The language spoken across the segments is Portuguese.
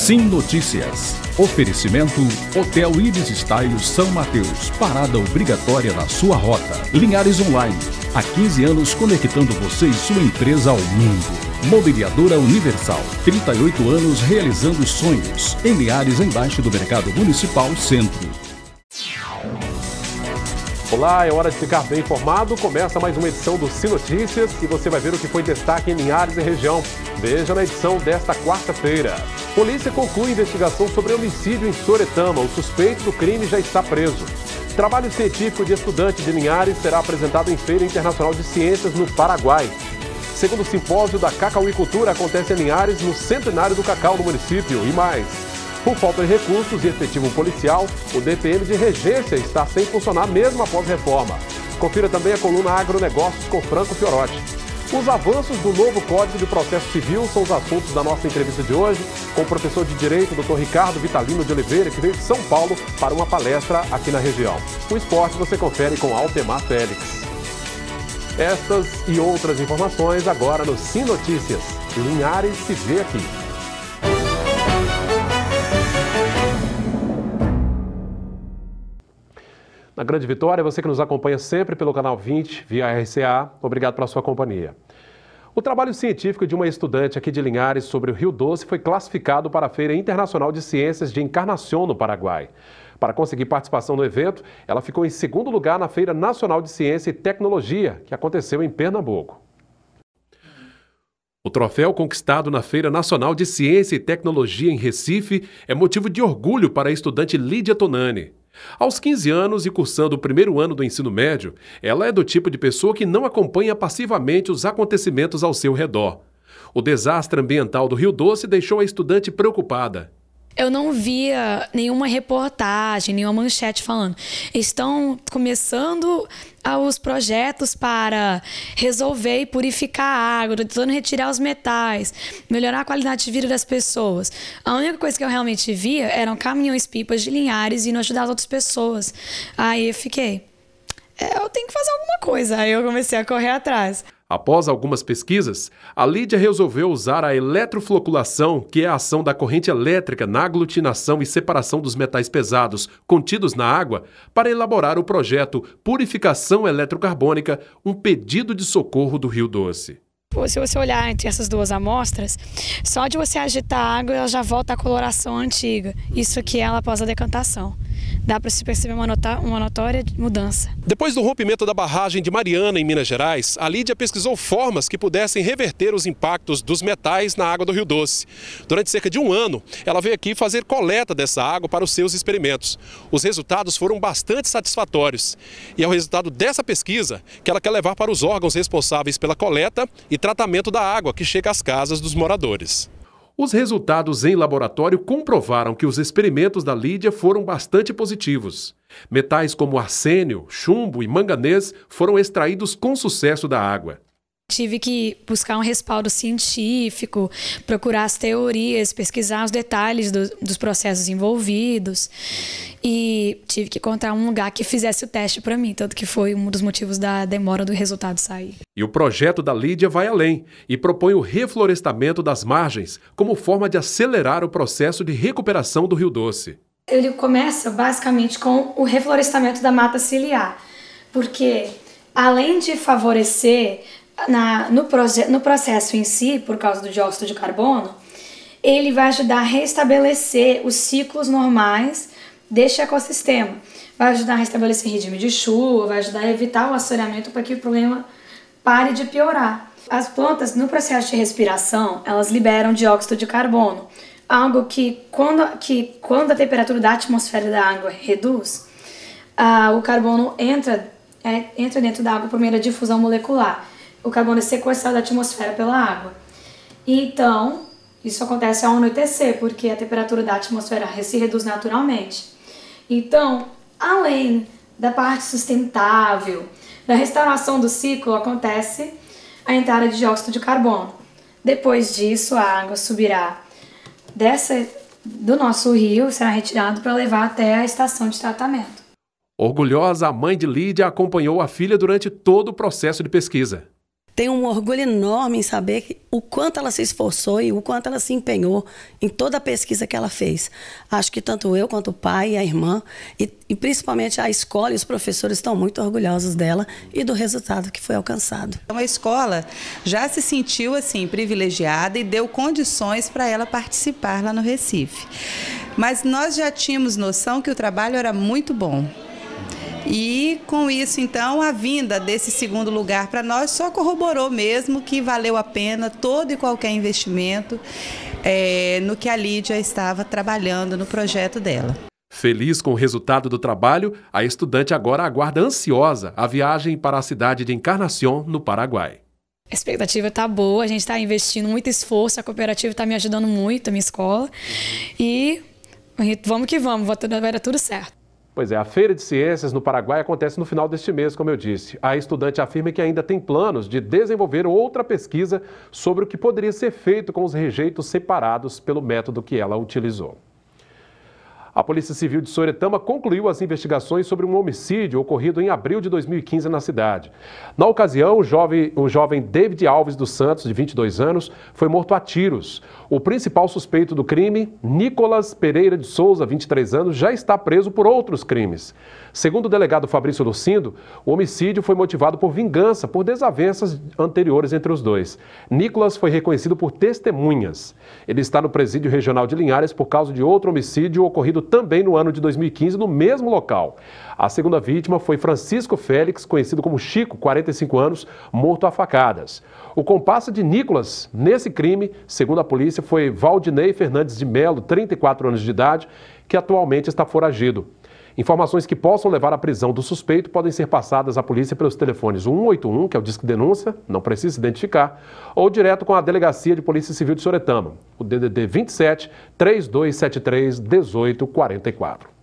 Sim Notícias. Oferecimento Hotel Ibis Style São Mateus. Parada obrigatória na sua rota. Linhares Online. Há 15 anos conectando você e sua empresa ao mundo. Mobiliadora Universal. 38 anos realizando sonhos. Em Linhares, embaixo do Mercado Municipal Centro. Olá, é hora de ficar bem informado. Começa mais uma edição do Sim Notícias e você vai ver o que foi destaque em Linhares e região. Veja na edição desta quarta-feira. Polícia conclui investigação sobre homicídio em Soretama. O suspeito do crime já está preso. Trabalho científico de estudante de Linhares será apresentado em Feira Internacional de Ciências no Paraguai. Segundo simpósio da Cacauicultura acontece em Linhares no centenário do cacau no município e mais. Por falta de recursos e efetivo policial, o DPM de Regência está sem funcionar mesmo após reforma. Confira também a coluna Agronegócios com Franco Fiorotti. Os avanços do novo Código de Processo Civil são os assuntos da nossa entrevista de hoje com o professor de Direito, Dr. Ricardo Vitalino de Oliveira, que veio de São Paulo para uma palestra aqui na região. O esporte você confere com Altemar Félix. Estas e outras informações agora no Sim Notícias. Linhares se vê aqui. Na Grande Vitória, você que nos acompanha sempre pelo canal 20, via RCA, obrigado pela sua companhia. O trabalho científico de uma estudante aqui de Linhares sobre o Rio Doce foi classificado para a Feira Internacional de Ciências de Encarnação no Paraguai. Para conseguir participação no evento, ela ficou em segundo lugar na Feira Nacional de Ciência e Tecnologia, que aconteceu em Pernambuco. O troféu conquistado na Feira Nacional de Ciência e Tecnologia em Recife é motivo de orgulho para a estudante Lídia Tonani. Aos 15 anos e cursando o primeiro ano do ensino médio, ela é do tipo de pessoa que não acompanha passivamente os acontecimentos ao seu redor. O desastre ambiental do Rio Doce deixou a estudante preocupada. Eu não via nenhuma reportagem, nenhuma manchete falando. Estão começando os projetos para resolver e purificar a água, tentando retirar os metais, melhorar a qualidade de vida das pessoas. A única coisa que eu realmente via eram caminhões-pipas de Linhares indo ajudar as outras pessoas. Aí eu fiquei, eu tenho que fazer alguma coisa. Aí eu comecei a correr atrás. Após algumas pesquisas, a Lídia resolveu usar a eletrofloculação, que é a ação da corrente elétrica na aglutinação e separação dos metais pesados contidos na água, para elaborar o projeto Purificação Eletrocarbônica, um pedido de socorro do Rio Doce. Se você olhar entre essas duas amostras, só de você agitar a água, ela já volta à coloração antiga. Isso aqui é ela após a decantação. Dá para se perceber uma notória mudança. Depois do rompimento da barragem de Mariana, em Minas Gerais, a Lídia pesquisou formas que pudessem reverter os impactos dos metais na água do Rio Doce. Durante cerca de um ano, ela veio aqui fazer coleta dessa água para os seus experimentos. Os resultados foram bastante satisfatórios. E é o resultado dessa pesquisa que ela quer levar para os órgãos responsáveis pela coleta e tratamento da água que chega às casas dos moradores. Os resultados em laboratório comprovaram que os experimentos da Lídia foram bastante positivos. Metais como arsênio, chumbo e manganês foram extraídos com sucesso da água. Tive que buscar um respaldo científico, procurar as teorias, pesquisar os detalhes dos processos envolvidos e tive que encontrar um lugar que fizesse o teste para mim, tanto que foi um dos motivos da demora do resultado sair. E o projeto da Lídia vai além e propõe o reflorestamento das margens como forma de acelerar o processo de recuperação do Rio Doce. Ele começa basicamente com o reflorestamento da ciliar, porque além de favorecer no processo em si, por causa do dióxido de carbono, ele vai ajudar a restabelecer os ciclos normais deste ecossistema. Vai ajudar a restabelecer regime de chuva, vai ajudar a evitar o assoreamento para que o problema pare de piorar. As plantas, no processo de respiração, elas liberam dióxido de carbono, algo que quando a temperatura da atmosfera da água reduz, o carbono entra dentro da água por meio da difusão molecular. O carbono é sequestrado da atmosfera pela água. Então, isso acontece ao anoitecer, porque a temperatura da atmosfera se reduz naturalmente. Então, além da parte sustentável, da restauração do ciclo, acontece a entrada de dióxido de carbono. Depois disso, a água subirá do nosso rio, será retirada para levar até a estação de tratamento. Orgulhosa, a mãe de Lídia acompanhou a filha durante todo o processo de pesquisa. tenho um orgulho enorme em saber o quanto ela se esforçou e o quanto ela se empenhou em toda a pesquisa que ela fez. Acho que tanto eu quanto o pai e a irmã, e principalmente a escola e os professores estão muito orgulhosos dela e do resultado que foi alcançado. Então, a escola já se sentiu assim privilegiada e deu condições para ela participar lá no Recife. Mas nós já tínhamos noção que o trabalho era muito bom. E com isso, então, a vinda desse segundo lugar para nós só corroborou mesmo que valeu a pena todo e qualquer investimento no que a Lídia estava trabalhando no projeto dela. Feliz com o resultado do trabalho, a estudante agora aguarda ansiosa a viagem para a cidade de Encarnación, no Paraguai. A expectativa está boa, a gente está investindo muito esforço, a cooperativa está me ajudando muito, a minha escola. E vamos que vamos, vai dar tudo certo. Pois é, a Feira de Ciências no Paraguai acontece no final deste mês, como eu disse. A estudante afirma que ainda tem planos de desenvolver outra pesquisa sobre o que poderia ser feito com os rejeitos separados pelo método que ela utilizou. A Polícia Civil de Soretama concluiu as investigações sobre um homicídio ocorrido em abril de 2015 na cidade. Na ocasião, o jovem David Alves dos Santos, de 22 anos, foi morto a tiros. O principal suspeito do crime, Nicolas Pereira de Souza, 23 anos, já está preso por outros crimes. Segundo o delegado Fabrício Lucindo, o homicídio foi motivado por vingança, por desavenças anteriores entre os dois. Nicolas foi reconhecido por testemunhas. Ele está no presídio regional de Linhares por causa de outro homicídio ocorrido também no ano de 2015, no mesmo local. A segunda vítima foi Francisco Félix, conhecido como Chico, 45 anos, morto a facadas. O comparsa de Nicolas nesse crime, segundo a polícia, foi Valdinei Fernandes de Melo, 34 anos de idade, que atualmente está foragido. Informações que possam levar à prisão do suspeito podem ser passadas à polícia pelos telefones 181, que é o Disque Denúncia, não precisa se identificar, ou direto com a Delegacia de Polícia Civil de Soretama, o DDD 27 3273 1844.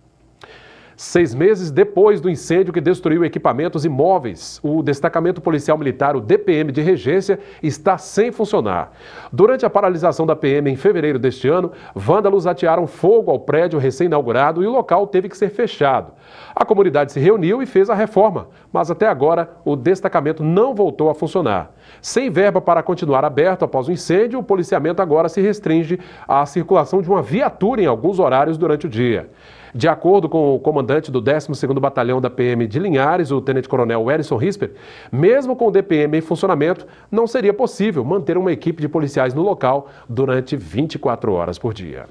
6 meses depois do incêndio que destruiu equipamentos imóveis, o Destacamento Policial Militar, o DPM de Regência, está sem funcionar. Durante a paralisação da PM em fevereiro deste ano, vândalos atearam fogo ao prédio recém-inaugurado e o local teve que ser fechado. A comunidade se reuniu e fez a reforma, mas até agora o destacamento não voltou a funcionar. Sem verba para continuar aberto após o incêndio, o policiamento agora se restringe à circulação de uma viatura em alguns horários durante o dia. De acordo com o comandante do 12º Batalhão da PM de Linhares, o tenente-coronel Werison Risper, mesmo com o DPM em funcionamento, não seria possível manter uma equipe de policiais no local durante 24 horas por dia.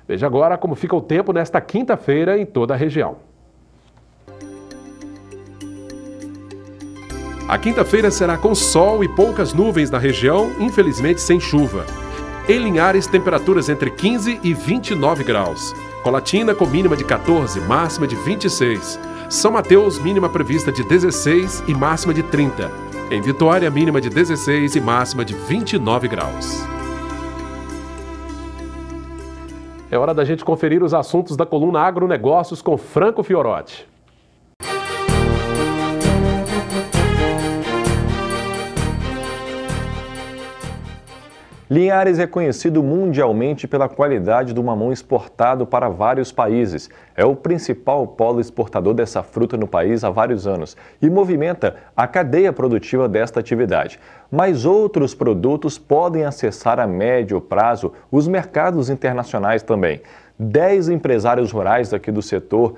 Veja agora como fica o tempo nesta quinta-feira em toda a região. A quinta-feira será com sol e poucas nuvens na região, infelizmente sem chuva. Em Linhares, temperaturas entre 15 e 29 graus. Colatina com mínima de 14, máxima de 26. São Mateus, mínima prevista de 16 e máxima de 30. Em Vitória, mínima de 16 e máxima de 29 graus. É hora da gente conferir os assuntos da coluna Agronegócios com Franco Fiorotti. Linhares é conhecido mundialmente pela qualidade do mamão exportado para vários países. É o principal polo exportador dessa fruta no país há vários anos e movimenta a cadeia produtiva desta atividade. Mas outros produtos podem acessar a médio prazo os mercados internacionais também. 10 empresários rurais aqui do setor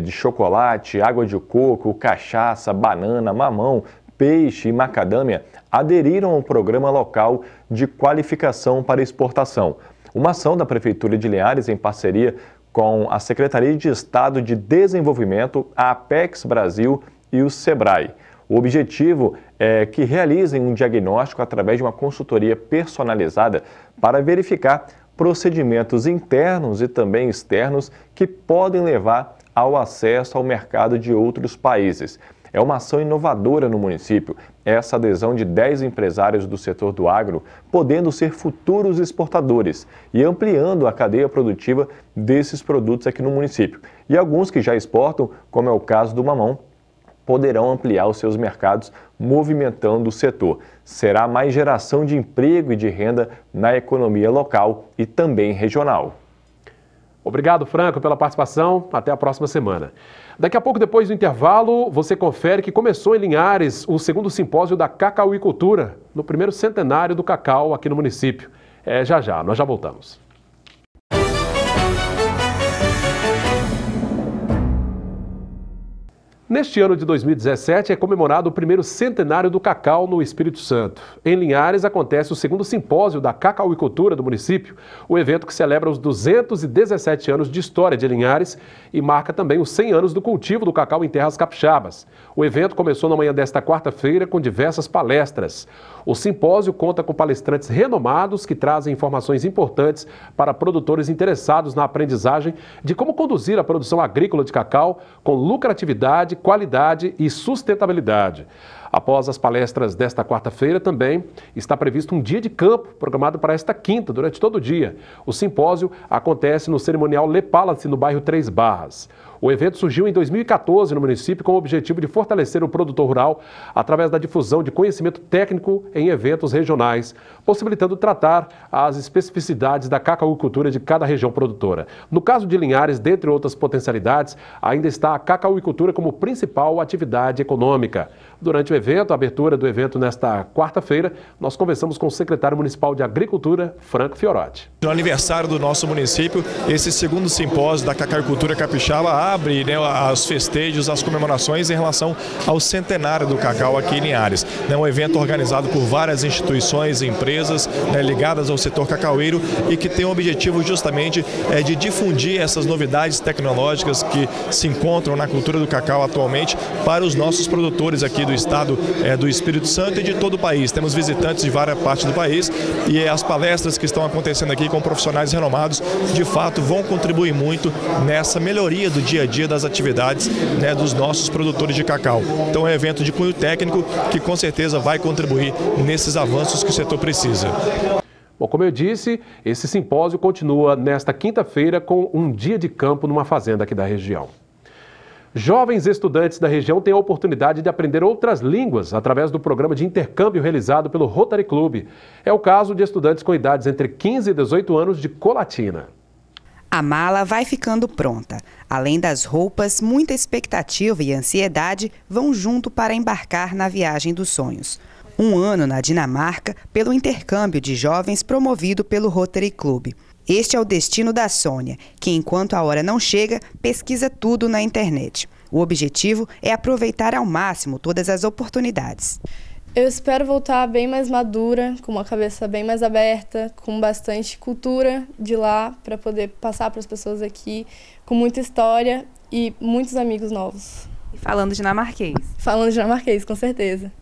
de chocolate, água de coco, cachaça, banana, mamão, peixe e macadâmia aderiram ao programa local de qualificação para exportação. Uma ação da Prefeitura de Linhares em parceria com a Secretaria de Estado de Desenvolvimento, a Apex Brasil e o Sebrae. O objetivo é que realizem um diagnóstico através de uma consultoria personalizada para verificar procedimentos internos e também externos que podem levar ao acesso ao mercado de outros países. É uma ação inovadora no município, essa adesão de 10 empresários do setor do agro, podendo ser futuros exportadores e ampliando a cadeia produtiva desses produtos aqui no município. E alguns que já exportam, como é o caso do mamão, poderão ampliar os seus mercados, movimentando o setor. Será mais geração de emprego e de renda na economia local e também regional. Obrigado, Franco, pela participação. Até a próxima semana. Daqui a pouco, depois do intervalo, você confere que começou em Linhares o segundo simpósio da cacauicultura, no primeiro centenário do cacau aqui no município. Já, nós já voltamos. Neste ano de 2017 é comemorado o primeiro centenário do cacau no Espírito Santo. Em Linhares acontece o segundo simpósio da cacauicultura do município, o evento que celebra os 217 anos de história de Linhares e marca também os 100 anos do cultivo do cacau em terras capixabas. O evento começou na manhã desta quarta-feira com diversas palestras. O simpósio conta com palestrantes renomados que trazem informações importantes para produtores interessados na aprendizagem de como conduzir a produção agrícola de cacau com lucratividade, qualidade e sustentabilidade. Após as palestras desta quarta-feira, também está previsto um dia de campo, programado para esta quinta, durante todo o dia. O simpósio acontece no cerimonial Le Palace, no bairro Três Barras. O evento surgiu em 2014 no município com o objetivo de fortalecer o produtor rural através da difusão de conhecimento técnico em eventos regionais, possibilitando tratar as especificidades da cacauicultura de cada região produtora. No caso de Linhares, dentre outras potencialidades, ainda está a cacauicultura como principal atividade econômica. Durante o evento, a abertura do evento nesta quarta-feira, nós conversamos com o secretário municipal de Agricultura, Franco Fiorotti. No aniversário do nosso município, esse segundo simpósio da cacauicultura capixaba abre os festejos, as comemorações em relação ao centenário do cacau aqui em Linhares. É um evento organizado por várias instituições e empresas ligadas ao setor cacaueiro e que tem o objetivo justamente de difundir essas novidades tecnológicas que se encontram na cultura do cacau atualmente para os nossos produtores aqui do estado do Espírito Santo e de todo o país. Temos visitantes de várias partes do país e as palestras que estão acontecendo aqui com profissionais renomados, de fato, vão contribuir muito nessa melhoria do dia a dia das atividades dos nossos produtores de cacau. Então é um evento de cunho técnico que com certeza vai contribuir nesses avanços que o setor precisa. Bom, como eu disse, esse simpósio continua nesta quinta-feira com um dia de campo numa fazenda aqui da região. Jovens estudantes da região têm a oportunidade de aprender outras línguas através do programa de intercâmbio realizado pelo Rotary Club. É o caso de estudantes com idades entre 15 e 18 anos de Colatina. A mala vai ficando pronta. Além das roupas, muita expectativa e ansiedade vão junto para embarcar na viagem dos sonhos. Um ano na Dinamarca pelo intercâmbio de jovens promovido pelo Rotary Club. Este é o destino da Sônia, que enquanto a hora não chega, pesquisa tudo na internet. O objetivo é aproveitar ao máximo todas as oportunidades. Eu espero voltar bem mais madura, com uma cabeça bem mais aberta, com bastante cultura de lá, para poder passar para as pessoas aqui, com muita história e muitos amigos novos. E falando dinamarquês? Falando dinamarquês, com certeza.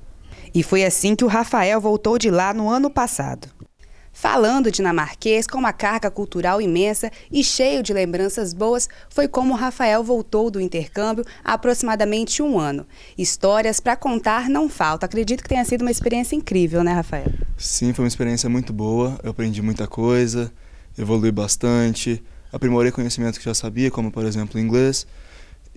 E foi assim que o Rafael voltou de lá no ano passado. Falando dinamarquês com uma carga cultural imensa e cheio de lembranças boas, foi como o Rafael voltou do intercâmbio há aproximadamente um ano. Histórias para contar não falta. Acredito que tenha sido uma experiência incrível, né, Rafael? Sim, foi uma experiência muito boa. Eu aprendi muita coisa, evolui bastante, aprimorei conhecimentos que já sabia, como, por exemplo, inglês.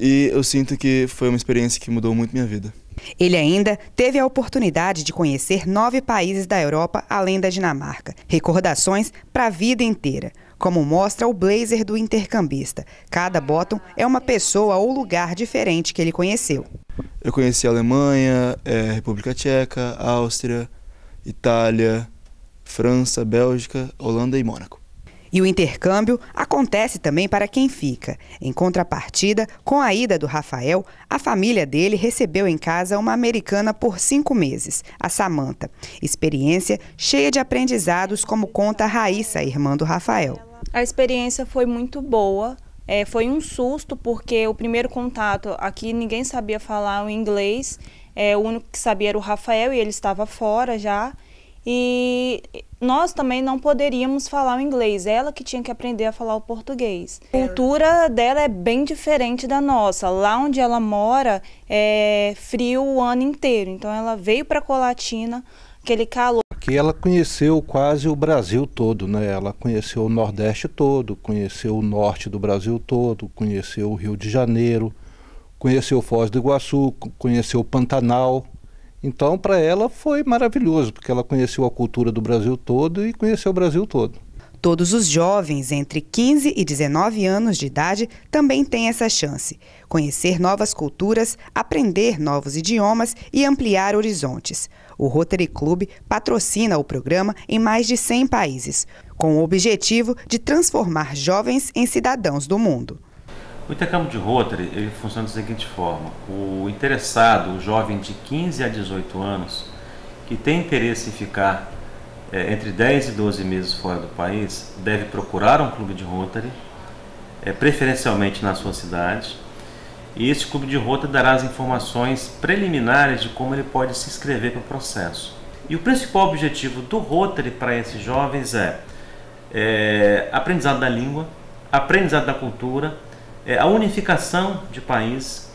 E eu sinto que foi uma experiência que mudou muito minha vida. Ele ainda teve a oportunidade de conhecer 9 países da Europa, além da Dinamarca. Recordações para a vida inteira, como mostra o blazer do intercambista. Cada bottom é uma pessoa ou lugar diferente que ele conheceu. Eu conheci a Alemanha, República Tcheca, Áustria, Itália, França, Bélgica, Holanda e Mônaco. E o intercâmbio acontece também para quem fica. Em contrapartida, com a ida do Rafael, a família dele recebeu em casa uma americana por 5 meses, a Samantha. Experiência cheia de aprendizados, como conta a Raíssa, irmã do Rafael. A experiência foi muito boa. Foi um susto, porque o primeiro contato aqui ninguém sabia falar o inglês. O único que sabia era o Rafael e ele estava fora já. E nós também não poderíamos falar o inglês, ela que tinha que aprender a falar o português. A cultura dela é bem diferente da nossa. Lá onde ela mora é frio o ano inteiro, então ela veio para Colatina, aquele calor. Aqui ela conheceu quase o Brasil todo, né? Ela conheceu o Nordeste todo, conheceu o Norte do Brasil todo, conheceu o Rio de Janeiro, conheceu Foz do Iguaçu, conheceu o Pantanal. Então, para ela foi maravilhoso, porque ela conheceu a cultura do Brasil todo e conheceu o Brasil todo. Todos os jovens entre 15 e 19 anos de idade também têm essa chance. Conhecer novas culturas, aprender novos idiomas e ampliar horizontes. O Rotary Club patrocina o programa em mais de 100 países, com o objetivo de transformar jovens em cidadãos do mundo. O intercâmbio de Rotary ele funciona da seguinte forma: o interessado, o jovem de 15 a 18 anos, que tem interesse em ficar entre 10 e 12 meses fora do país, deve procurar um clube de Rotary, preferencialmente na sua cidade, e esse clube de Rotary dará as informações preliminares de como ele pode se inscrever para o processo. E o principal objetivo do Rotary para esses jovens é aprendizado da língua, aprendizado da cultura, a unificação de país.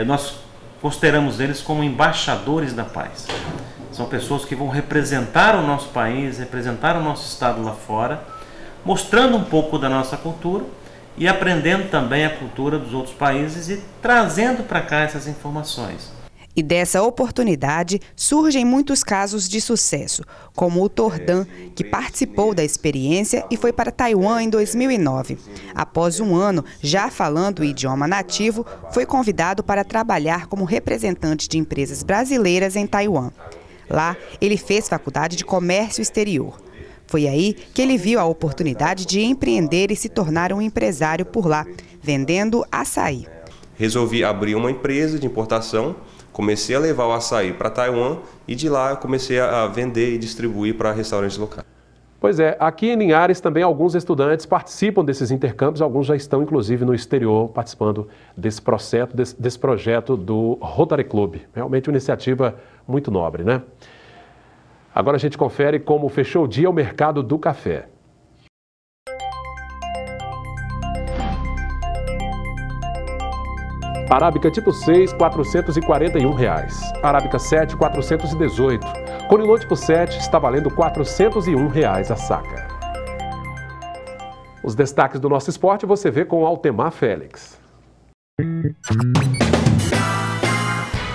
Nós consideramos eles como embaixadores da paz. São pessoas que vão representar o nosso país, representar o nosso estado lá fora, mostrando um pouco da nossa cultura e aprendendo também a cultura dos outros países e trazendo para cá essas informações. E dessa oportunidade surgem muitos casos de sucesso, como o Tordan, que participou da experiência e foi para Taiwan em 2009. Após um ano já falando o idioma nativo, foi convidado para trabalhar como representante de empresas brasileiras em Taiwan. Lá, ele fez faculdade de comércio exterior. Foi aí que ele viu a oportunidade de empreender e se tornar um empresário por lá, vendendo açaí. Resolvi abrir uma empresa de importação, comecei a levar o açaí para Taiwan e de lá eu comecei a vender e distribuir para restaurantes locais. Pois é, aqui em Linhares também alguns estudantes participam desses intercâmbios, alguns já estão inclusive no exterior participando desse projeto do Rotary Club. Realmente uma iniciativa muito nobre, né? Agora a gente confere como fechou o dia o mercado do café. Arábica tipo 6, R$ 441. Arábica 7, R$ 418. Conilon tipo 7 está valendo R$ 401 a saca. Os destaques do nosso esporte você vê com Altemar Félix.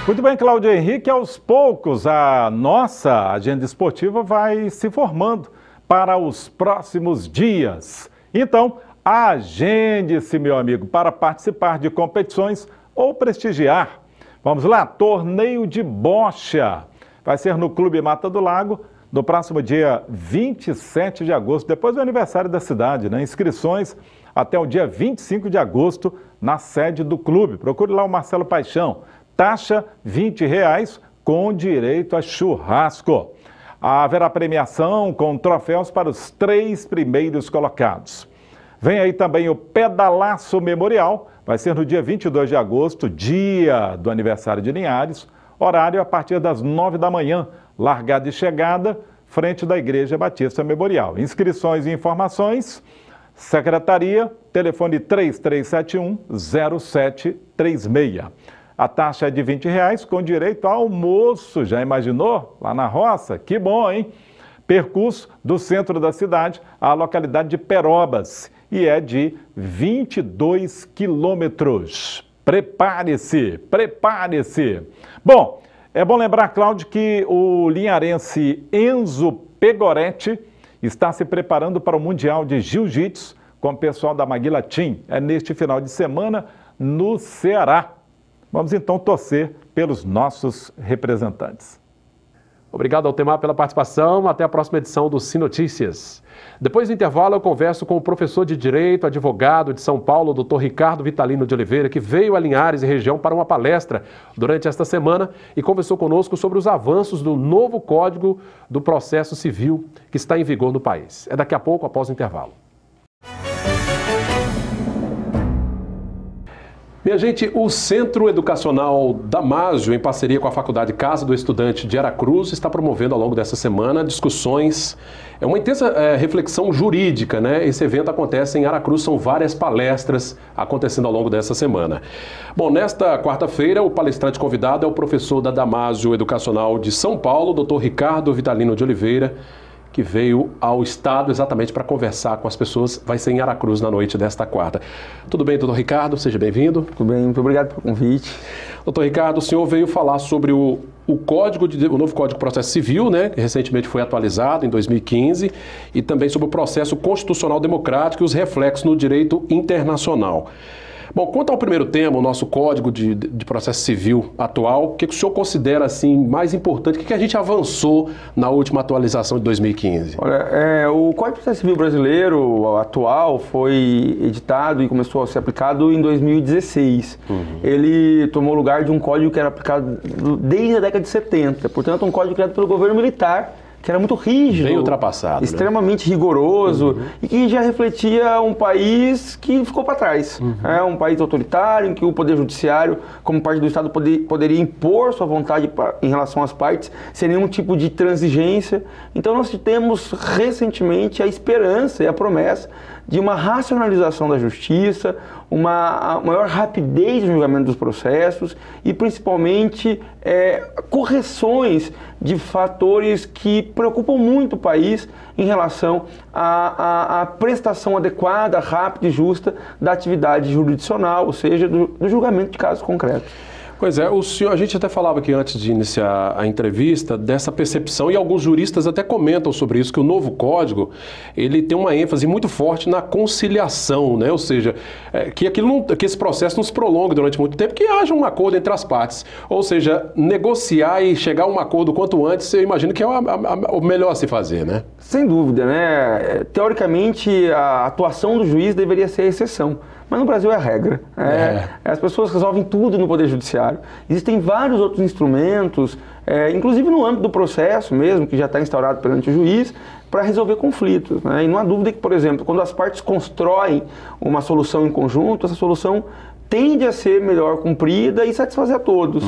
Muito bem, Cláudio Henrique, aos poucos a nossa agenda esportiva vai se formando para os próximos dias. Então, agende-se, meu amigo, para participar de competições ou prestigiar. Vamos lá, torneio de bocha. Vai ser no Clube Mata do Lago, no próximo dia 27 de agosto, depois do aniversário da cidade, né? Inscrições até o dia 25 de agosto na sede do clube. Procure lá o Marcelo Paixão. Taxa R$ 20 com direito a churrasco. Haverá premiação com troféus para os 3 primeiros colocados. Vem aí também o Pedalaço Memorial, vai ser no dia 22 de agosto, dia do aniversário de Linhares, horário a partir das 9 da manhã, largada e chegada, frente da Igreja Batista Memorial. Inscrições e informações, secretaria, telefone 3371-0736. A taxa é de R$ 20 com direito a almoço, já imaginou? Lá na roça? Que bom, hein? Percurso do centro da cidade à localidade de Perobas e é de 22 quilômetros. Prepare-se, prepare-se. Bom, é bom lembrar, Cláudio, que o linharense Enzo Pegoretti está se preparando para o Mundial de Jiu-Jitsu com o pessoal da Maguila Team. É neste final de semana no Ceará. Vamos então torcer pelos nossos representantes. Obrigado, Altemar, pela participação. Até a próxima edição do Sim Notícias. Depois do intervalo, eu converso com o professor de Direito, advogado de São Paulo, Dr. Ricardo Vitalino de Oliveira, que veio a Linhares e região para uma palestra durante esta semana e conversou conosco sobre os avanços do novo Código do Processo Civil que está em vigor no país. É daqui a pouco, após o intervalo. Minha gente, o Centro Educacional Damásio, em parceria com a Faculdade Casa do Estudante de Aracruz, está promovendo ao longo dessa semana discussões, uma intensa reflexão jurídica, né? Esse evento acontece em Aracruz, são várias palestras acontecendo ao longo dessa semana. Bom, nesta quarta-feira, o palestrante convidado é o professor da Damásio Educacional de São Paulo, Dr. Ricardo Vitalino de Oliveira, que veio ao Estado exatamente para conversar com as pessoas. Vai ser em Aracruz na noite desta quarta. Tudo bem, doutor Ricardo? Seja bem-vindo. Tudo bem, muito obrigado pelo convite. Doutor Ricardo, o senhor veio falar sobre o novo Código de Processo Civil, né, que recentemente foi atualizado em 2015, e também sobre o processo constitucional democrático e os reflexos no direito internacional. Bom, quanto ao primeiro tema, o nosso Código de Processo Civil atual, o que o senhor considera assim, mais importante? O que a gente avançou na última atualização de 2015? Olha, o Código de Processo Civil brasileiro atual foi editado e começou a ser aplicado em 2016. Ele tomou lugar de um código que era aplicado desde a década de 70, portanto um código criado pelo governo militar, que era muito rígido, bem ultrapassado, extremamente rigoroso, e que já refletia um país que ficou para trás. Um país autoritário, em que o Poder Judiciário, como parte do Estado, poderia impor sua vontade em relação às partes, sem nenhum tipo de transigência. Então nós temos recentemente a esperança e a promessa de uma racionalização da justiça, uma maior rapidez no julgamento dos processos e, principalmente, correções de fatores que preocupam muito o país em relação à prestação adequada, rápida e justa da atividade jurisdicional, ou seja, do julgamento de casos concretos. Pois é, a gente até falava aqui antes de iniciar a entrevista dessa percepção, e alguns juristas até comentam sobre isso, que o novo código, ele tem uma ênfase muito forte na conciliação, né? Ou seja, que esse processo não se prolongue durante muito tempo, que haja um acordo entre as partes. Ou seja, negociar e chegar a um acordo quanto antes, eu imagino que é o melhor a se fazer, né? Sem dúvida, né? Teoricamente, a atuação do juiz deveria ser a exceção. Mas no Brasil é a regra. As pessoas resolvem tudo no Poder Judiciário. Existem vários outros instrumentos, inclusive no âmbito do processo mesmo, que já está instaurado perante o juiz, para resolver conflitos, né? E não há dúvida que, por exemplo, quando as partes constroem uma solução em conjunto, essa solução tende a ser melhor cumprida e satisfazer a todos.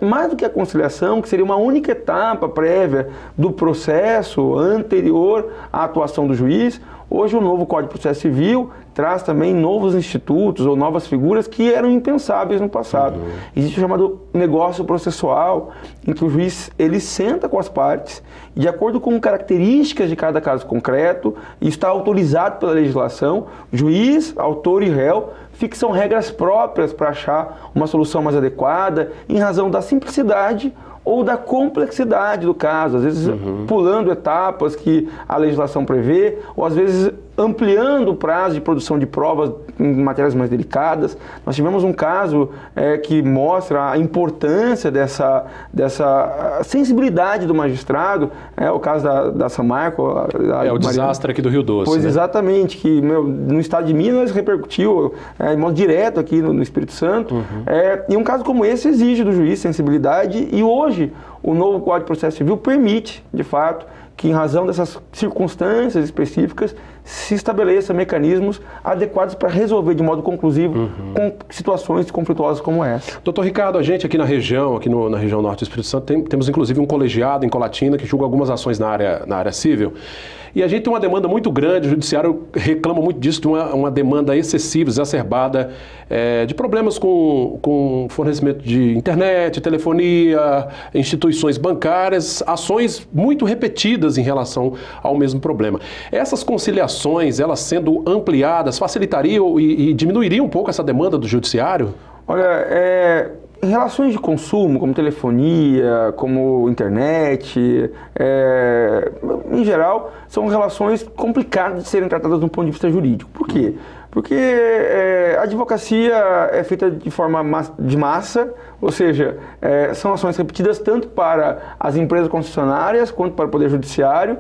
Mais do que a conciliação, que seria uma única etapa prévia do processo anterior à atuação do juiz, hoje o novo Código de Processo Civil traz também novos institutos ou novas figuras que eram impensáveis no passado. Existe o chamado negócio processual, em que o juiz ele senta com as partes e, de acordo com características de cada caso concreto, e está autorizado pela legislação, juiz, autor e réu fixam regras próprias para achar uma solução mais adequada em razão da simplicidade ou da complexidade do caso, às vezes pulando etapas que a legislação prevê, ou às vezes ampliando o prazo de produção de provas em matérias mais delicadas. Nós tivemos um caso que mostra a importância dessa sensibilidade do magistrado, o caso da Samarco. O desastre aqui do Rio Doce. Pois, né? Exatamente, que no estado de Minas repercutiu de modo direto aqui no Espírito Santo. E um caso como esse exige do juiz sensibilidade, e hoje o novo Código de Processo Civil permite, de fato, que em razão dessas circunstâncias específicas se estabeleça mecanismos adequados para resolver de modo conclusivo com situações conflituosas como essa. Doutor Ricardo, a gente aqui na região, na região norte do Espírito Santo, temos inclusive um colegiado em Colatina que julga algumas ações na área civil. E a gente tem uma demanda muito grande, o judiciário reclama muito disso, de uma demanda excessiva, exacerbada, de problemas com fornecimento de internet, telefonia, instituições bancárias, ações muito repetidas em relação ao mesmo problema. Essas conciliações, elas sendo ampliadas, facilitariam e diminuiriam um pouco essa demanda do judiciário? Olha, relações de consumo, como telefonia, como internet, em geral, são relações complicadas de serem tratadas do ponto de vista jurídico. Por quê? Porque a advocacia é feita de forma de massa, ou seja, são ações repetidas tanto para as empresas concessionárias quanto para o Poder Judiciário,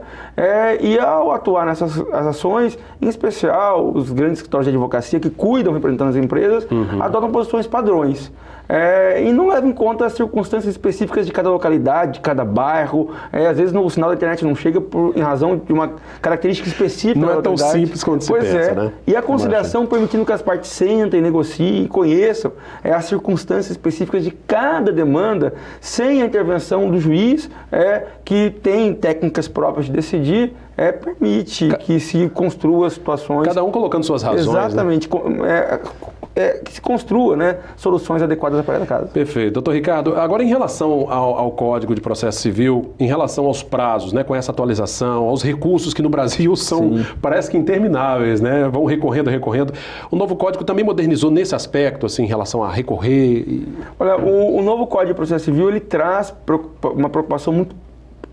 e ao atuar nessas ações, em especial os grandes escritórios de advocacia que cuidam representando as empresas, adotam posições padrões. E não levam em conta as circunstâncias específicas de cada localidade, de cada bairro. Às vezes o sinal da internet não chega em razão de uma característica específica. Não é tão simples quanto se pensa, né? E a conciliação permitindo que as partes sentem, negociem, conheçam as circunstâncias específicas de cada demanda, sem a intervenção do juiz, que tem técnicas próprias de decidir, permite que se construa situações... Cada um colocando suas razões. Exatamente. Né? Que se construa, né, soluções adequadas para cada caso. Perfeito. Doutor Ricardo, agora em relação ao Código de Processo Civil, em relação aos prazos, né, com essa atualização, aos recursos que no Brasil são, parece que intermináveis, né, vão recorrendo. O novo Código também modernizou nesse aspecto, assim, em relação a recorrer? Olha, o novo Código de Processo Civil, ele traz uma preocupação muito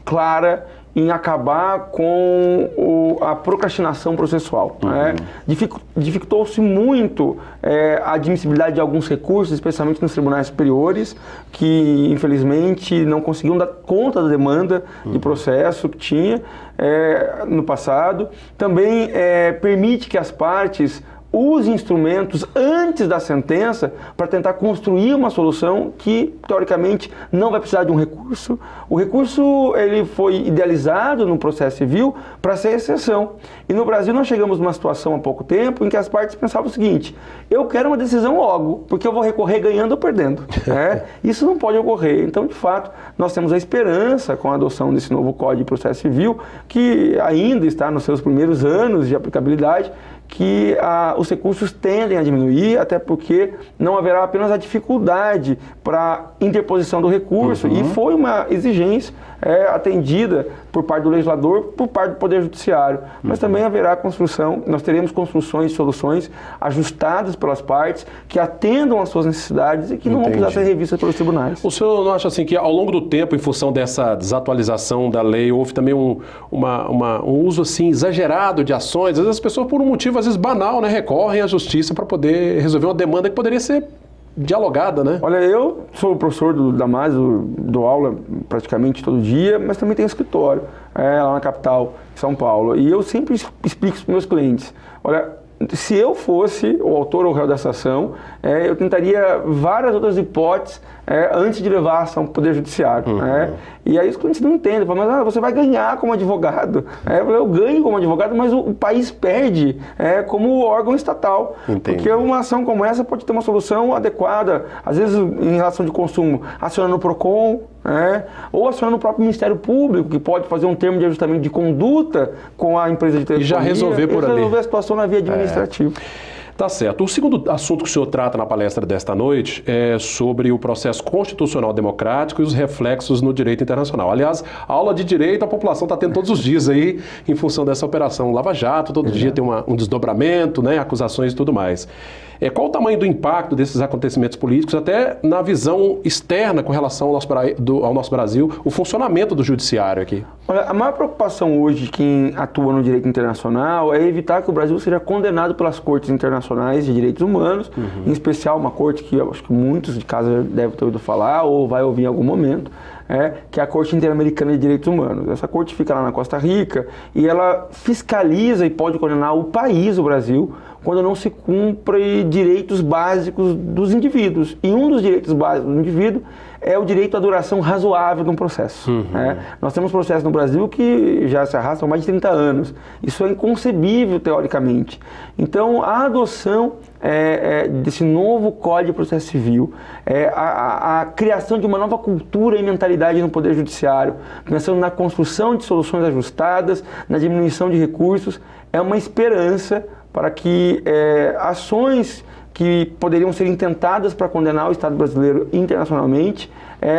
clara em acabar com a procrastinação processual. Né? Dificultou-se muito a admissibilidade de alguns recursos, especialmente nos tribunais superiores, que infelizmente não conseguiam dar conta da demanda de processo que tinha no passado. Também permite que as partes usem instrumentos antes da sentença para tentar construir uma solução que, teoricamente, não vai precisar de um recurso. O recurso ele foi idealizado no processo civil para ser exceção. E no Brasil nós chegamos numa situação há pouco tempo em que as partes pensavam o seguinte: eu quero uma decisão logo, porque eu vou recorrer ganhando ou perdendo. Isso não pode ocorrer. Então, de fato, nós temos a esperança com a adoção desse novo Código de Processo Civil, que ainda está nos seus primeiros anos de aplicabilidade, que os recursos tendem a diminuir, até porque não haverá apenas a dificuldade para interposição do recurso, e foi uma exigência atendida por parte do legislador, por parte do Poder Judiciário. Mas também haverá construção, nós teremos construções de soluções ajustadas pelas partes, que atendam às suas necessidades e que não vão precisar ser revistas pelos tribunais. O senhor não acha assim que ao longo do tempo, em função dessa desatualização da lei, houve também um uso assim exagerado de ações? Às vezes as pessoas, por um motivo às vezes banal, né, recorrem à justiça para poder resolver uma demanda que poderia ser dialogada, né? Olha, eu sou professor do Damásio, dou aula praticamente todo dia, mas também tenho escritório lá na capital, em São Paulo. E eu sempre explico para os meus clientes: olha, se eu fosse o autor ou réu dessa ação, eu tentaria várias outras hipóteses antes de levar a ação para o Poder Judiciário. E aí os clientes não entendem, falam: mas você vai ganhar como advogado. Eu ganho como advogado, mas o país perde como órgão estatal. Porque uma ação como essa pode ter uma solução adequada, às vezes em relação de consumo, acionando o PROCON, ou acionando o próprio Ministério Público, que pode fazer um termo de ajustamento de conduta com a empresa de telefonia. E já resolver por ali. Resolver a situação na via administrativa. Tá certo. O segundo assunto que o senhor trata na palestra desta noite é sobre o processo constitucional democrático e os reflexos no direito internacional. Aliás, a aula de direito a população está tendo todos os dias aí, em função dessa operação Lava Jato, todo dia tem um desdobramento, né, acusações e tudo mais. Qual o tamanho do impacto desses acontecimentos políticos, até na visão externa com relação ao nosso Brasil, o funcionamento do judiciário aqui? Olha, a maior preocupação hoje de quem atua no direito internacional é evitar que o Brasil seja condenado pelas cortes internacionais de direitos humanos, em especial uma corte que eu acho que muitos de casa devem ter ouvido falar ou vai ouvir em algum momento, que é a Corte Interamericana de Direitos Humanos. Essa corte fica lá na Costa Rica e ela fiscaliza e pode condenar o país, o Brasil, quando não se cumpre direitos básicos dos indivíduos. E um dos direitos básicos do indivíduo é o direito à duração razoável de um processo. Nós temos processos no Brasil que já se arrastam há mais de 30 anos. Isso é inconcebível, teoricamente. Então, a adoção desse novo Código de Processo Civil, a criação de uma nova cultura e mentalidade no Poder Judiciário, pensando na construção de soluções ajustadas, na diminuição de recursos, é uma esperança para que ações que poderiam ser intentadas para condenar o Estado brasileiro internacionalmente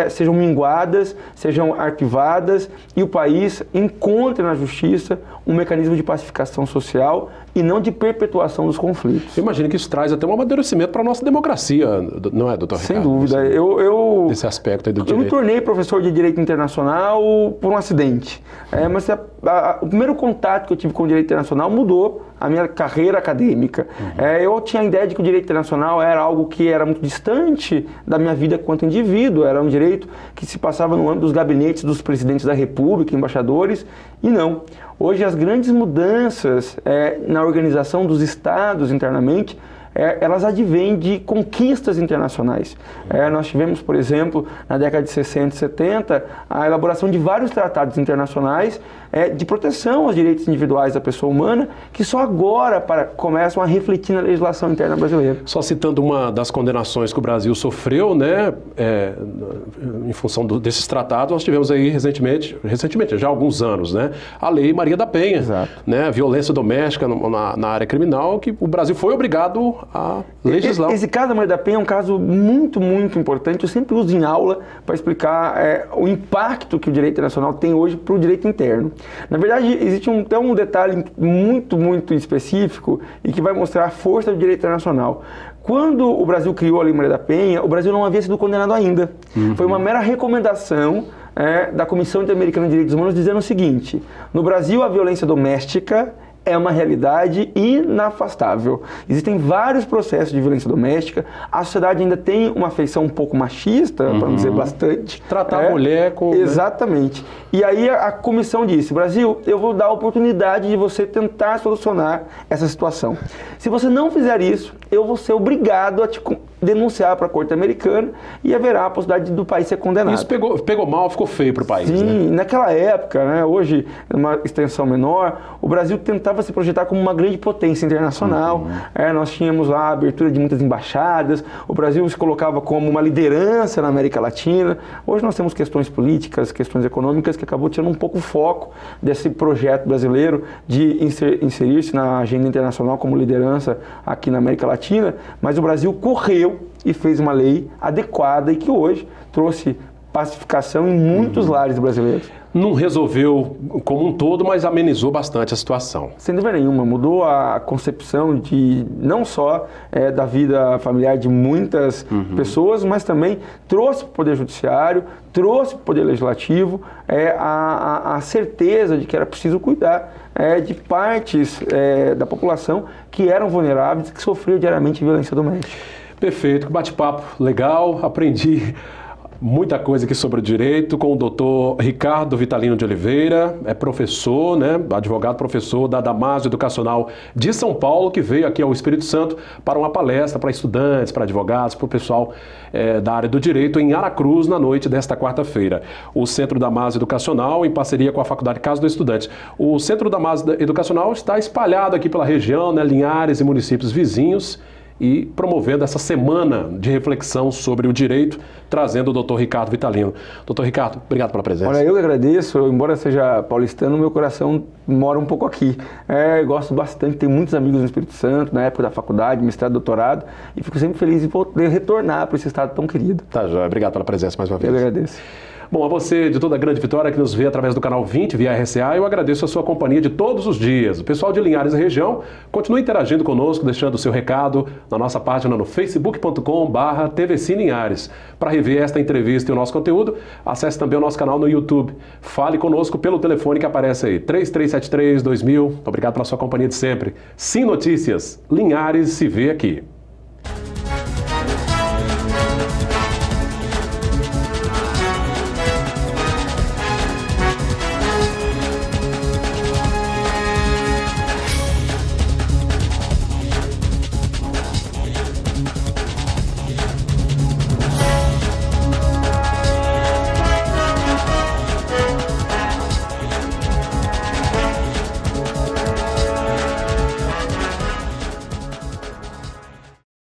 sejam minguadas, sejam arquivadas e o país encontre na justiça um mecanismo de pacificação social e não de perpetuação dos conflitos. Eu imagino que isso traz até um amadurecimento para a nossa democracia, não é, doutor Ricardo? Sem dúvida. Esse aspecto aí do direito. Eu me tornei professor de Direito Internacional por um acidente. Mas o primeiro contato que eu tive com o Direito Internacional mudou a minha carreira acadêmica. Eu tinha a ideia de que o Direito Internacional era algo que era muito distante da minha vida quanto indivíduo, era um direito que se passava no âmbito dos gabinetes dos presidentes da República, embaixadores, e não. Hoje as grandes mudanças na organização dos estados internamente elas advêm de conquistas internacionais. Nós tivemos, por exemplo, na década de 60 e 70, a elaboração de vários tratados internacionais de proteção aos direitos individuais da pessoa humana, que só agora começam a refletir na legislação interna brasileira. Só citando uma das condenações que o Brasil sofreu, né, em função desses tratados, nós tivemos aí recentemente, já há alguns anos, né, a Lei Maria da Penha, né, violência doméstica na área criminal, que o Brasil foi obrigado a legislar. Esse caso da Maria da Penha é um caso muito, muito importante. Eu sempre uso em aula para explicar o impacto que o direito internacional tem hoje para o direito interno. Na verdade, existe até um detalhe muito, muito específico e que vai mostrar a força do direito internacional. Quando o Brasil criou a Lei Maria da Penha, o Brasil não havia sido condenado ainda. Foi uma mera recomendação da Comissão Interamericana de Direitos Humanos dizendo o seguinte: no Brasil a violência doméstica é uma realidade inafastável. Existem vários processos de violência doméstica, a sociedade ainda tem uma feição um pouco machista, para não dizer bastante. Tratar a mulher com... Exatamente. E aí a comissão disse: Brasil, eu vou dar a oportunidade de você tentar solucionar essa situação. Se você não fizer isso, eu vou ser obrigado a te denunciar para a Corte Americana e haverá a possibilidade do país ser condenado. Isso pegou mal, ficou feio para o país, Sim, né? Naquela época, né, hoje, numa extensão menor, o Brasil tentava se projetar como uma grande potência internacional. Nós tínhamos lá a abertura de muitas embaixadas, o Brasil se colocava como uma liderança na América Latina. Hoje nós temos questões políticas, questões econômicas, que acabou tirando um pouco o foco desse projeto brasileiro de inserir-se na agenda internacional como liderança aqui na América Latina, mas o Brasil correu e fez uma lei adequada e que hoje trouxe pacificação em muitos lares brasileiros. Não resolveu como um todo, mas amenizou bastante a situação. Sem dúvida nenhuma, mudou a concepção de não só da vida familiar de muitas pessoas, mas também trouxe para o Poder Judiciário, trouxe para o Poder Legislativo a certeza de que era preciso cuidar de partes da população que eram vulneráveis, que sofriam diariamente violência doméstica. Perfeito, bate-papo legal, aprendi muita coisa aqui sobre o direito com o doutor Ricardo Vitalino de Oliveira, é professor, né, advogado professor da Damásio Educacional de São Paulo, que veio aqui ao Espírito Santo para uma palestra para estudantes, para advogados, para o pessoal da área do direito em Aracruz na noite desta quarta-feira. O Centro Damásio Educacional, em parceria com a Faculdade Casa do Estudante. O Centro Damásio Educacional está espalhado aqui pela região, né, Linhares e municípios vizinhos, e promovendo essa semana de reflexão sobre o direito, trazendo o doutor Ricardo Vitalino. Doutor Ricardo, obrigado pela presença. Olha, eu que agradeço. Embora seja paulistano, meu coração mora um pouco aqui. Eu gosto bastante, tenho muitos amigos no Espírito Santo, na época da faculdade, mestrado, doutorado, e fico sempre feliz de poder retornar para esse estado tão querido. Tá, joia. Obrigado pela presença mais uma vez. Eu agradeço. Bom, a você de toda a Grande Vitória que nos vê através do canal 20 via RCA, eu agradeço a sua companhia de todos os dias. O pessoal de Linhares e região, continue interagindo conosco, deixando o seu recado na nossa página no facebook.com/tvcilinhares. Para rever esta entrevista e o nosso conteúdo, acesse também o nosso canal no YouTube. Fale conosco pelo telefone que aparece aí, 3373-2000. Obrigado pela sua companhia de sempre. Sim Notícias, Linhares se vê aqui.